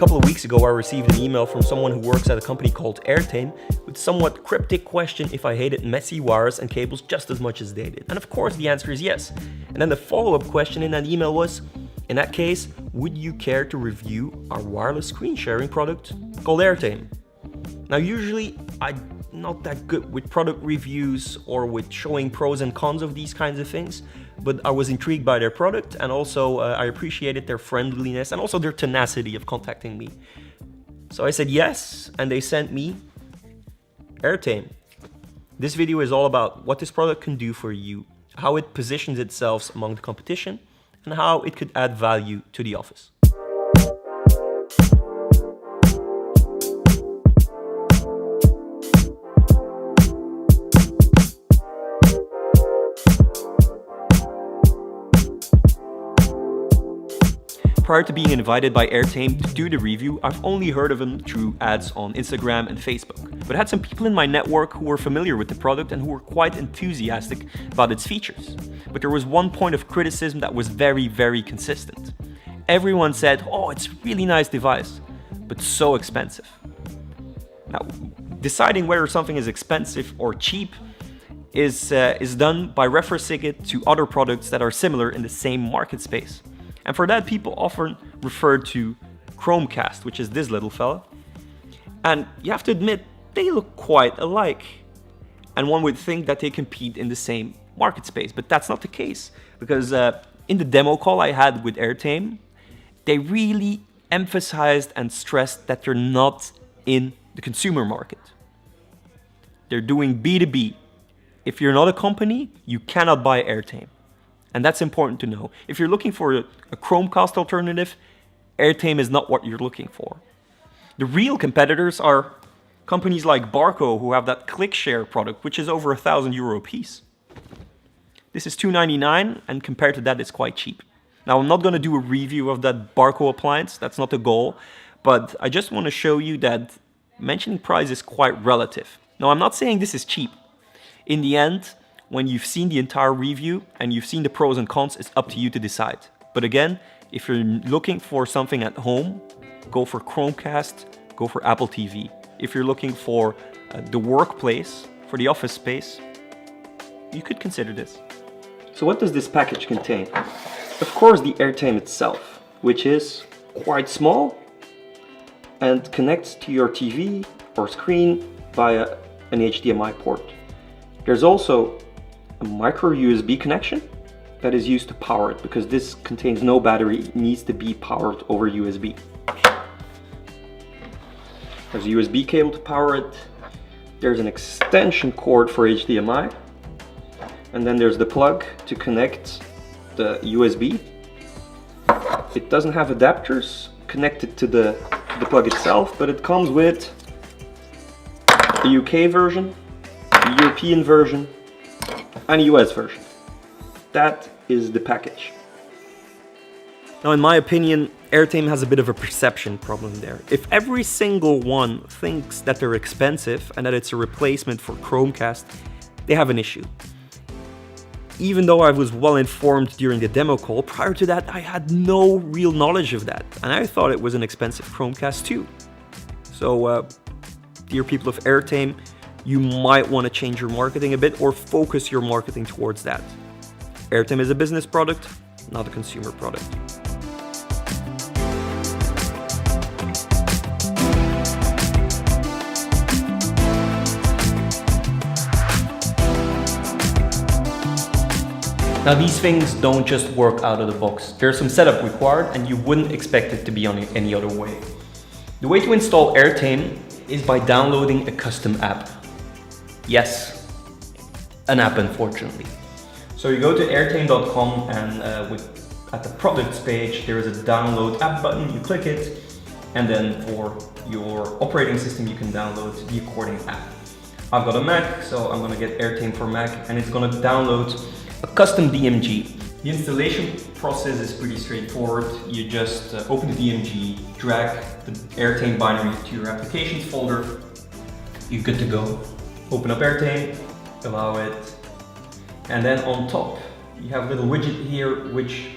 couple of weeks ago, I received an email from someone who works at a company called Airtame with somewhat cryptic question if I hated messy wires and cables just as much as they did. And of course, the answer is yes. And then the follow-up question in that email was, in that case, would you care to review our wireless screen sharing product called Airtame? Now, usually I'm not that good with product reviews or with showing pros and cons of these kinds of things, but I was intrigued by their product, and also I appreciated their friendliness and also their tenacity of contacting me. So I said yes, and they sent me Airtame. This video is all about what this product can do for you, how it positions itself among the competition, and how it could add value to the office. Prior to being invited by Airtame to do the review, I've only heard of them through ads on Instagram and Facebook. But I had some people in my network who were familiar with the product and who were quite enthusiastic about its features. But there was one point of criticism that was very, very consistent. Everyone said, oh, it's a really nice device, but so expensive. Now, deciding whether something is expensive or cheap is done by referencing it to other products that are similar in the same market space. And for that, people often refer to Chromecast, which is this little fella. And you have to admit, they look quite alike. And one would think that they compete in the same market space, but that's not the case. Because in the demo call I had with Airtame, they really emphasized and stressed that they're not in the consumer market. They're doing B2B. If you're not a company, you cannot buy Airtame. And that's important to know. If you're looking for a Chromecast alternative, Airtame is not what you're looking for. The real competitors are companies like Barco, who have that ClickShare product, which is over €1,000 a piece. This is $299, and compared to that, it's quite cheap. Now, I'm not going to do a review of that Barco appliance. That's not the goal. But I just want to show you that mentioning price is quite relative. Now, I'm not saying this is cheap. In the end, when you've seen the entire review and you've seen the pros and cons, it's up to you to decide. But again, if you're looking for something at home, go for Chromecast, go for Apple TV. If you're looking for the workplace, for the office space, you could consider this. So what does this package contain? Of course, the Airtame itself, which is quite small and connects to your TV or screen via an HDMI port. There's also a micro USB connection that is used to power it, because this contains no battery. It needs to be powered over USB. There's a USB cable to power it. There's an extension cord for HDMI. And then there's the plug to connect the USB. It doesn't have adapters connected to the plug itself, but it comes with the UK version, the European version, and a US version. That is the package. Now, in my opinion, Airtame has a bit of a perception problem there. If every single one thinks that they're expensive and that it's a replacement for Chromecast, they have an issue. Even though I was well informed during the demo call, prior to that I had no real knowledge of that, and I thought it was an expensive Chromecast too. So, dear people of Airtame, you might want to change your marketing a bit or focus your marketing towards that. Airtame is a business product, not a consumer product. Now, these things don't just work out of the box. There's some setup required, and you wouldn't expect it to be on any other way. The way to install Airtame is by downloading a custom app. Yes, an app, unfortunately. So you go to airtame.com, and at the products page there is a download app button. You click it, and then for your operating system you can download the according app. I've got a Mac, so I'm going to get Airtame for Mac, and it's going to download a custom DMG. The installation process is pretty straightforward. You just open the DMG, drag the Airtame binary to your applications folder. You're good to go. Open up Airtame, allow it, and then on top you have a little widget here which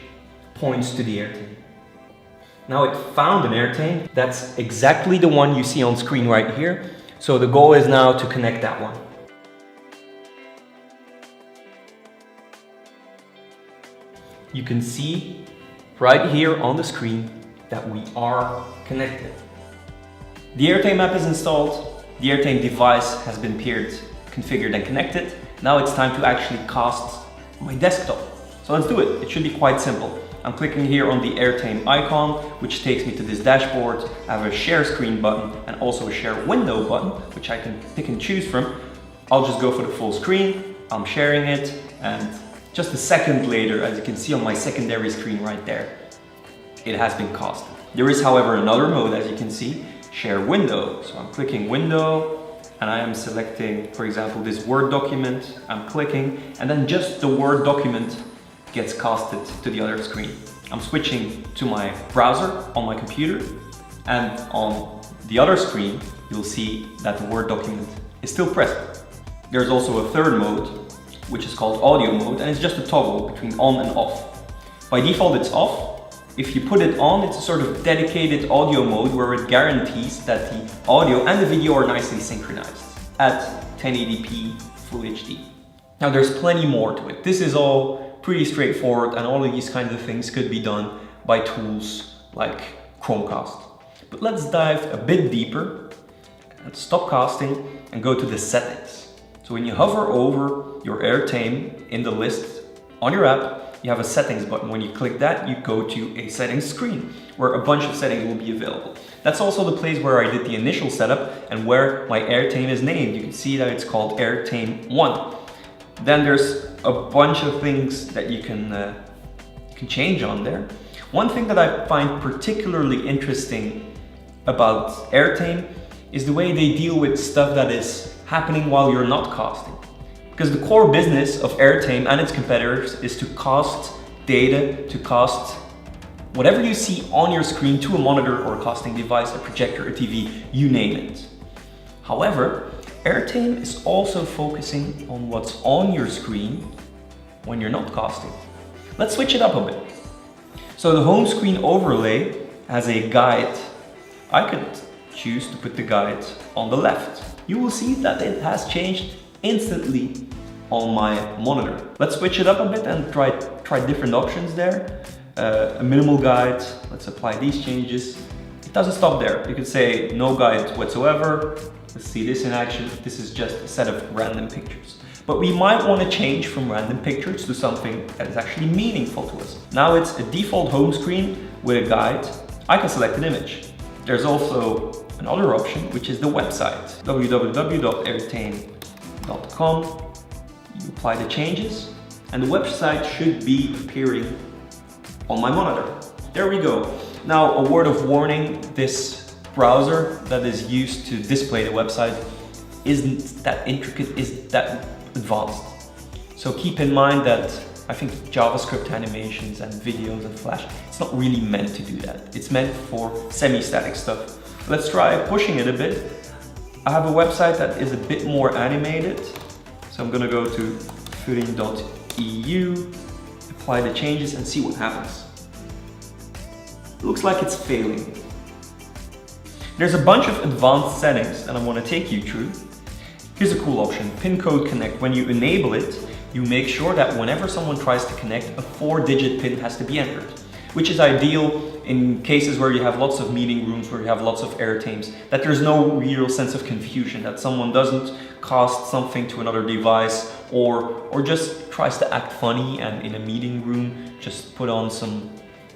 points to the Airtame. Now it found an Airtame. That's exactly the one you see on screen right here. So the goal is now to connect that one. You can see right here on the screen that we are connected. The Airtame app is installed. The Airtame device has been paired, configured and connected. Now it's time to actually cast my desktop. So let's do it. It should be quite simple. I'm clicking here on the Airtame icon, which takes me to this dashboard. I have a share screen button and also a share window button, which I can pick and choose from. I'll just go for the full screen. I'm sharing it, and just a second later, as you can see on my secondary screen right there, it has been casted. There is, however, another mode, as you can see, share window. So I'm clicking window and I am selecting, for example, this Word document. I'm clicking, and then just the Word document gets casted to the other screen. I'm switching to my browser on my computer, and on the other screen, you'll see that the Word document is still present. There's also a third mode, which is called audio mode, and it's just a toggle between on and off. By default, it's off. If you put it on, it's a sort of dedicated audio mode where it guarantees that the audio and the video are nicely synchronized at 1080p Full HD. Now there's plenty more to it. This is all pretty straightforward, and all of these kinds of things could be done by tools like Chromecast. But let's dive a bit deeper and stop casting and go to the settings. So when you hover over your Airtame in the list on your app, you have a settings button. When you click that, you go to a settings screen where a bunch of settings will be available. That's also the place where I did the initial setup and where my Airtame is named. You can see that it's called Airtame 1. Then there's a bunch of things that you can change on there. One thing that I find particularly interesting about Airtame is the way they deal with stuff that is happening while you're not casting. Because the core business of Airtame and its competitors is to cast data, to cast whatever you see on your screen to a monitor or a casting device, a projector, a TV, you name it. However, Airtame is also focusing on what's on your screen when you're not casting. Let's switch it up a bit. So the home screen overlay has a guide. I could choose to put the guide on the left. You will see that it has changed instantly on my monitor. Let's switch it up a bit and try different options there. A minimal guide, let's apply these changes. It doesn't stop there. You could say no guide whatsoever. Let's see this in action. This is just a set of random pictures. But we might want to change from random pictures to something that is actually meaningful to us. Now it's a default home screen with a guide. I can select an image. There's also another option, which is the website, www.airtame.com. You apply the changes and the website should be appearing on my monitor. There we go. Now a word of warning, this browser that is used to display the website isn't that intricate, isn't that advanced. So keep in mind that I think JavaScript animations and videos and Flash, it's not really meant to do that. It's meant for semi-static stuff. Let's try pushing it a bit. I have a website that is a bit more animated. So I'm gonna go to footing.eu, apply the changes and see what happens. It looks like it's failing. There's a bunch of advanced settings that I want to take you through. Here's a cool option, pin code connect. When you enable it, you make sure that whenever someone tries to connect, a 4-digit pin has to be entered, which is ideal in cases where you have lots of meeting rooms, where you have lots of Airtames, that there's no real sense of confusion, that someone doesn't cast something to another device or just tries to act funny and in a meeting room just put on some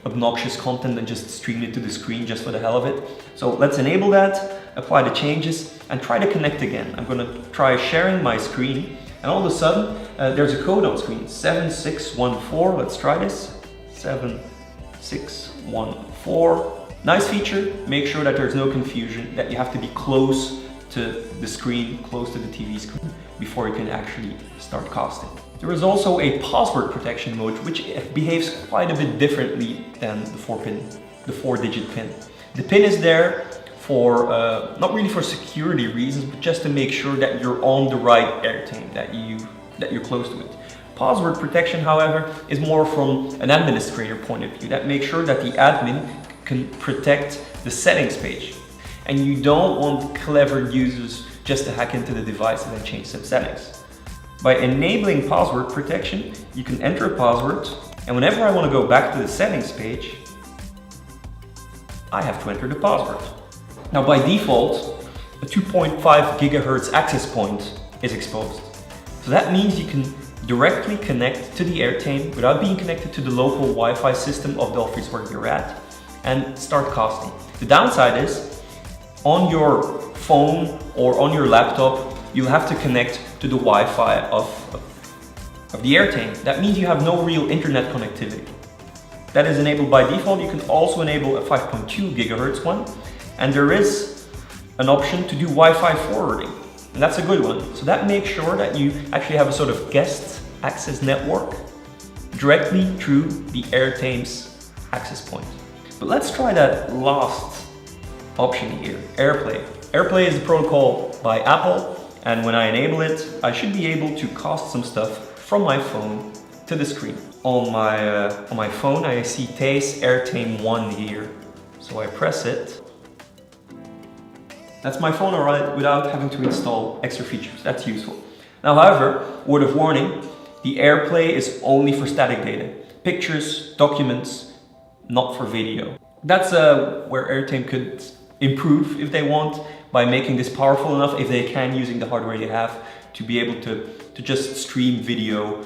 obnoxious content and just stream it to the screen just for the hell of it. So let's enable that, apply the changes and try to connect again. I'm going to try sharing my screen and all of a sudden there's a code on screen, 7614. Let's try this, 7614. Nice feature. Make sure that there's no confusion, that you have to be close to the screen, close to the TV screen before you can actually start casting. There is also a password protection mode, which behaves quite a bit differently than the 4-digit pin. The pin is there for, not really for security reasons, but just to make sure that you're on the right Airtame, that you're close to it. Password protection, however, is more from an administrator point of view, that makes sure that the admin can protect the settings page. And you don't want clever users just to hack into the device and then change some settings. By enabling password protection, you can enter a password, and whenever I want to go back to the settings page, I have to enter the password. Now by default, a 2.5 gigahertz access point is exposed. So that means you can directly connect to the Airtame without being connected to the local Wi-Fi system of the office where you're at and start casting. The downside is, on your phone or on your laptop, you'll have to connect to the Wi-Fi of the Airtame. That means you have no real internet connectivity. That is enabled by default. You can also enable a 5.2 gigahertz one, and there is an option to do Wi-Fi forwarding, and that's a good one. So that makes sure that you actually have a sort of guest access network directly through the Airtame's access point. But let's try that last option here, AirPlay. AirPlay is a protocol by Apple, and when I enable it, I should be able to cast some stuff from my phone to the screen. On my phone, I see Taste Airtame 1 here. So I press it. That's my phone alright, without having to install extra features. That's useful. Now, however, word of warning, the AirPlay is only for static data. Pictures, documents, not for video. That's where Airtame could improve if they want, by making this powerful enough, if they can, using the hardware they have, to be able to just stream video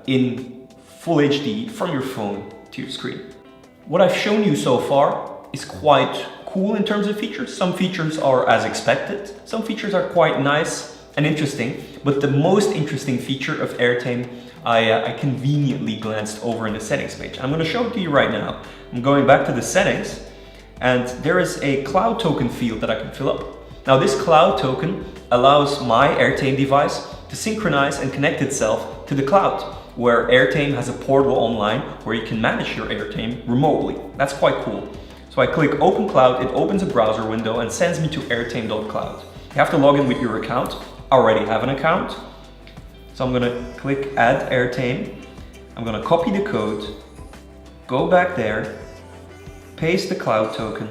in full HD from your phone to your screen. What I've shown you so far is quite cool in terms of features. Some features are as expected, some features are quite nice and interesting, but the most interesting feature of Airtame I conveniently glanced over in the settings page. I'm going to show it to you right now. I'm going back to the settings, and there is a cloud token field that I can fill up. Now this cloud token allows my Airtame device to synchronize and connect itself to the cloud, where Airtame has a portal online where you can manage your Airtame remotely. That's quite cool. So I click Open Cloud, it opens a browser window and sends me to airtame.cloud. You have to log in with your account. I already have an account. So I'm gonna click Add Airtame. I'm gonna copy the code, go back there, paste the cloud token,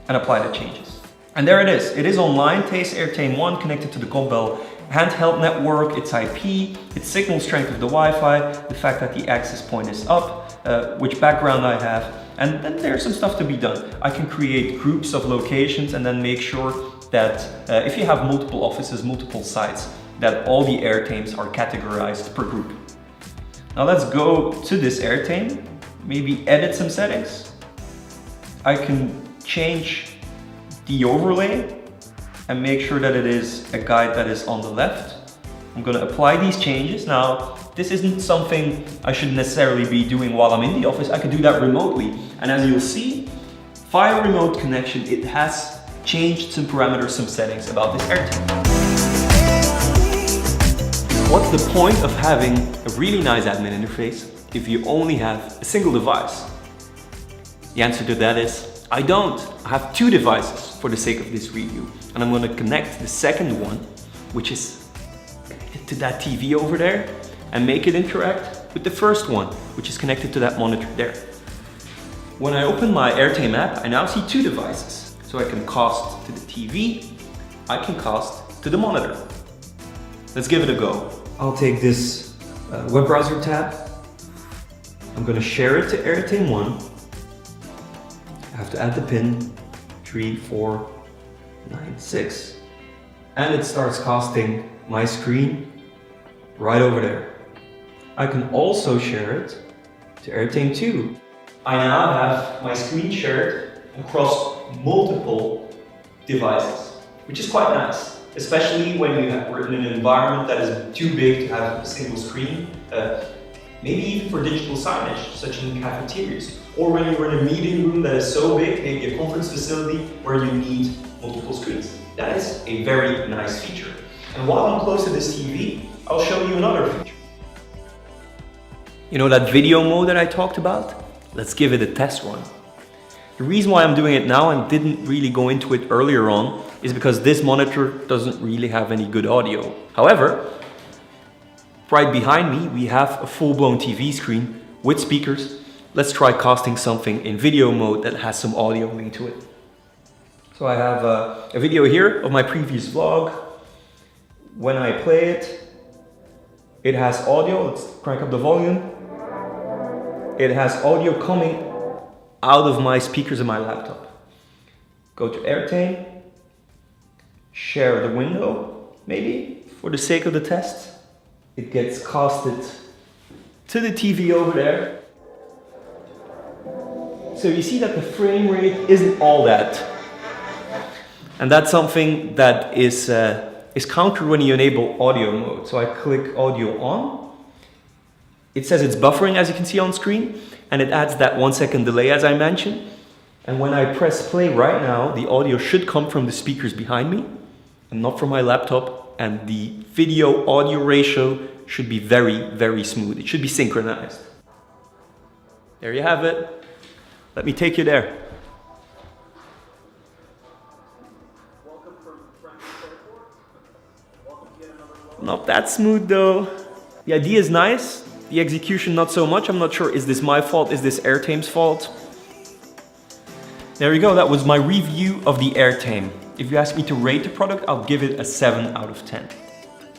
and apply the changes. And there it is. It is online, Taste Airtame 1 connected to the Compbell handheld network, its IP, its signal strength of the Wi-Fi, the fact that the access point is up, which background I have, and then there's some stuff to be done. I can create groups of locations and then make sure that if you have multiple offices, multiple sites, that all the Airtames are categorized per group. Now let's go to this Airtame, maybe edit some settings. I can change the overlay and make sure that it is a guide that is on the left. I'm going to apply these changes. Now, this isn't something I should necessarily be doing while I'm in the office. I can do that remotely. And as you'll see, via remote connection, it has changed some parameters, some settings about this Airtame. What's the point of having a really nice admin interface if you only have a single device? The answer to that is, I don't. I have two devices for the sake of this review. And I'm going to connect the second one, which is connected to that TV over there, and make it interact with the first one, which is connected to that monitor there. When I open my Airtame app, I now see two devices. So I can cast to the TV, I can cast to the monitor. Let's give it a go. I'll take this web browser tab. I'm going to share it to Airtame 1. I have to add the pin 3496, and it starts casting my screen right over there. I can also share it to Airtame 2. I now have my screen shared across multiple devices, which is quite nice, especially when we're in an environment that is too big to have a single screen, maybe even for digital signage, such in cafeterias, or when you're in a meeting room that is so big, maybe a conference facility where you need multiple screens. That is a very nice feature. And while I'm close to this TV, I'll show you another feature. You know that video mode that I talked about? Let's give it a test run. The reason why I'm doing it now and didn't really go into it earlier on is because this monitor doesn't really have any good audio. However, right behind me we have a full-blown TV screen with speakers, let's try casting something in video mode that has some audio link to it. So I have a video here of my previous vlog. When I play it, it has audio. Let's crank up the volume. It has audio coming out of my speakers in my laptop. Go to Airtame, share the window, maybe, for the sake of the test. It gets casted to the TV over there. So you see that the frame rate isn't all that. And that's something that is countered when you enable audio mode. So I click audio on. It says it's buffering, as you can see on screen, and it adds that 1 second delay, as I mentioned. And when I press play right now, the audio should come from the speakers behind me and not from my laptop. And the video audio ratio should be very, very smooth. It should be synchronized. There you have it. Let me take you there. Not that smooth though. The idea is nice. The execution not so much. I'm not sure, is this my fault? Is this Airtame's fault? There you go. That was my review of the Airtame. If you ask me to rate the product, I'll give it a 7 out of 10.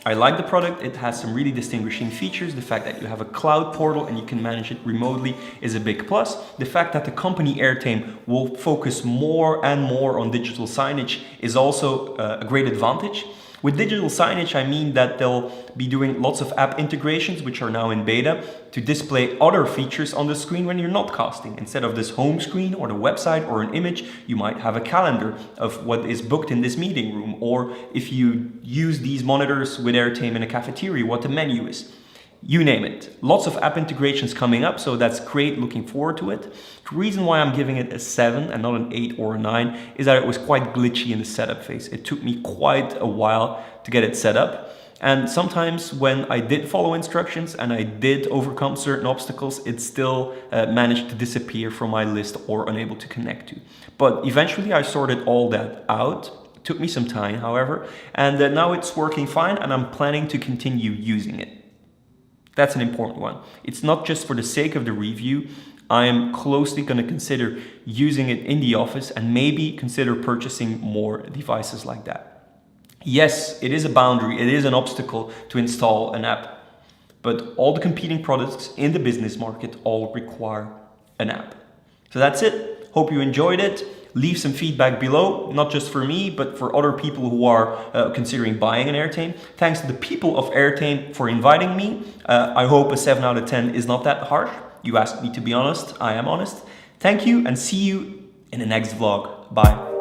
I like the product. It has some really distinguishing features. The fact that you have a cloud portal and you can manage it remotely is a big plus. The fact that the company Airtame will focus more and more on digital signage is also a great advantage. With digital signage, I mean that they'll be doing lots of app integrations, which are now in beta, to display other features on the screen when you're not casting. Instead of this home screen or the website or an image, you might have a calendar of what is booked in this meeting room. Or if you use these monitors with Airtame in a cafeteria, what the menu is. You name it. Lots of app integrations coming up, so that's great, looking forward to it. The reason why I'm giving it a 7 and not an 8 or a 9 is that it was quite glitchy in the setup phase. It took me quite a while to get it set up. And sometimes when I did follow instructions and I did overcome certain obstacles, it still managed to disappear from my list or unable to connect to. But eventually I sorted all that out. It took me some time, however, and now it's working fine and I'm planning to continue using it. That's an important one. It's not just for the sake of the review. I am closely going to consider using it in the office and maybe consider purchasing more devices like that. Yes, it is a boundary. It is an obstacle to install an app. But all the competing products in the business market all require an app. So that's it. Hope you enjoyed it. Leave some feedback below, not just for me, but for other people who are considering buying an Airtame. Thanks to the people of Airtame for inviting me. I hope a 7 out of 10 is not that harsh. You asked me to be honest. I am honest. Thank you and see you in the next vlog. Bye.